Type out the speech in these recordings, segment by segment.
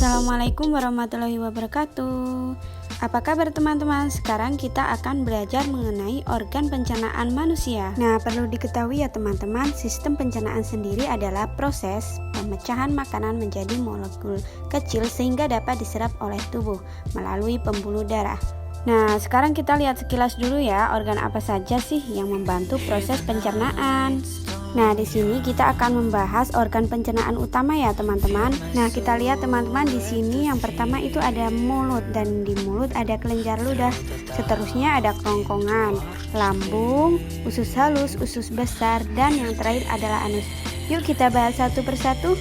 Assalamualaikum warahmatullahi wabarakatuh. Apa kabar teman-teman? Sekarang kita akan belajar mengenai organ pencernaan manusia. Nah, perlu diketahui ya teman-teman, sistem pencernaan sendiri adalah proses pemecahan makanan menjadi molekul kecil sehingga dapat diserap oleh tubuh melalui pembuluh darah. Nah, sekarang kita lihat sekilas dulu ya, organ apa saja sih yang membantu proses pencernaan. Nah, di sini kita akan membahas organ pencernaan utama ya, teman-teman. Nah, kita lihat teman-teman di sini yang pertama itu ada mulut, dan di mulut ada kelenjar ludah. Seterusnya ada kerongkongan, lambung, usus halus, usus besar, dan yang terakhir adalah anus. Yuk kita bahas satu persatu.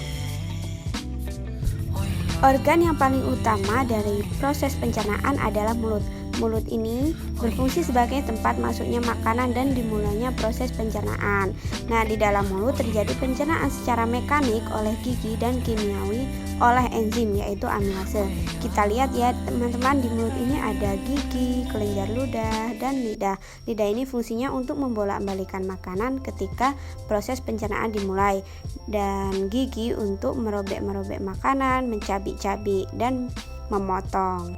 Organ yang paling utama dari proses pencernaan adalah mulut. Mulut ini berfungsi sebagai tempat masuknya makanan dan dimulainya proses pencernaan. Nah, di dalam mulut terjadi pencernaan secara mekanik oleh gigi dan kimiawi oleh enzim yaitu amilase. Kita lihat ya teman-teman, di mulut ini ada gigi, kelenjar ludah, dan lidah. Lidah ini fungsinya untuk membolak-balikan makanan ketika proses pencernaan dimulai, dan gigi untuk merobek-merobek makanan, mencabik-cabik, dan memotong.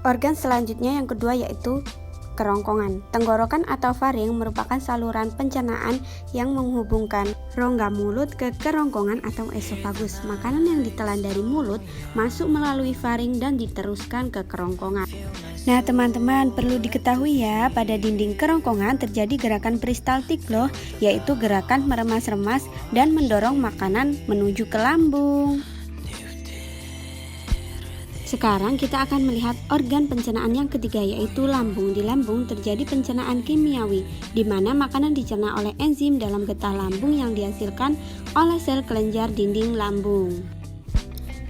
Organ selanjutnya yang kedua yaitu kerongkongan. Tenggorokan atau faring merupakan saluran pencernaan yang menghubungkan rongga mulut ke kerongkongan atau esofagus. Makanan yang ditelan dari mulut masuk melalui faring dan diteruskan ke kerongkongan. Nah teman-teman, perlu diketahui ya, pada dinding kerongkongan terjadi gerakan peristaltik loh, yaitu gerakan meremas-remas dan mendorong makanan menuju ke lambung. Sekarang kita akan melihat organ pencernaan yang ketiga yaitu lambung. Di lambung terjadi pencernaan kimiawi, di mana makanan dicerna oleh enzim dalam getah lambung yang dihasilkan oleh sel kelenjar dinding lambung.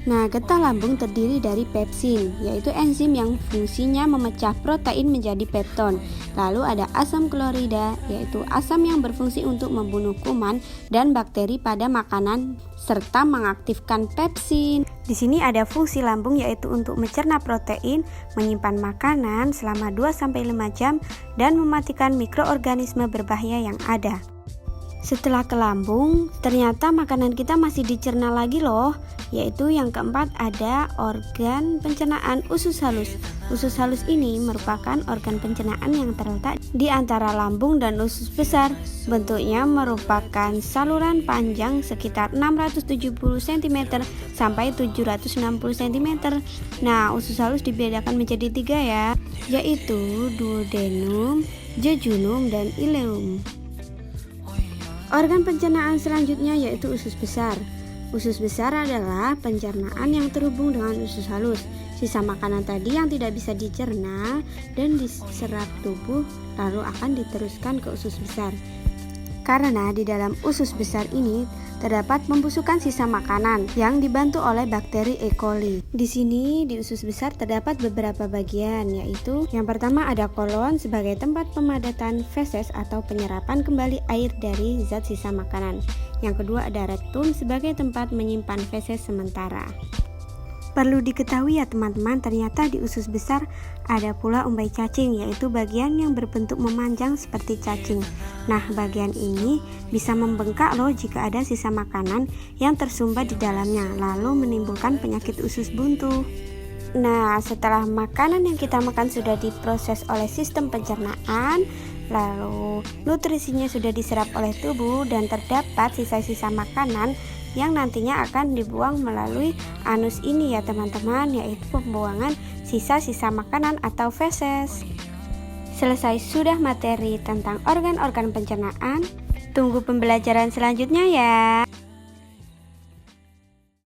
Nah, getah lambung terdiri dari pepsin, yaitu enzim yang fungsinya memecah protein menjadi pepton. Lalu ada asam klorida, yaitu asam yang berfungsi untuk membunuh kuman dan bakteri pada makanan serta mengaktifkan pepsin. Di sini ada fungsi lambung yaitu untuk mencerna protein, menyimpan makanan selama 2-5 jam, dan mematikan mikroorganisme berbahaya yang ada. Setelah ke lambung, ternyata makanan kita masih dicerna lagi loh, yaitu yang keempat ada organ pencernaan usus halus. Usus halus ini merupakan organ pencernaan yang terletak di antara lambung dan usus besar. Bentuknya merupakan saluran panjang sekitar 670 cm sampai 760 cm. Nah, usus halus dibedakan menjadi 3 ya, yaitu duodenum, jejunum, dan ileum. Organ pencernaan selanjutnya yaitu usus besar. Usus besar adalah pencernaan yang terhubung dengan usus halus. Sisa makanan tadi yang tidak bisa dicerna dan diserap tubuh lalu akan diteruskan ke usus besar. Karena di dalam usus besar ini terdapat pembusukan sisa makanan yang dibantu oleh bakteri E. coli. Di sini di usus besar terdapat beberapa bagian, yaitu yang pertama ada kolon sebagai tempat pemadatan feses atau penyerapan kembali air dari zat sisa makanan. Yang kedua ada rektum sebagai tempat menyimpan feses sementara. Perlu diketahui ya teman-teman, ternyata di usus besar ada pula umbai cacing, yaitu bagian yang berbentuk memanjang seperti cacing. Nah, bagian ini bisa membengkak loh jika ada sisa makanan yang tersumbat di dalamnya, lalu menimbulkan penyakit usus buntu. Nah, setelah makanan yang kita makan sudah diproses oleh sistem pencernaan, lalu nutrisinya sudah diserap oleh tubuh dan terdapat sisa-sisa makanan yang nantinya akan dibuang melalui anus ini ya teman-teman, yaitu pembuangan sisa-sisa makanan atau feses. Selesai sudah materi tentang organ-organ pencernaan. Tunggu pembelajaran selanjutnya ya.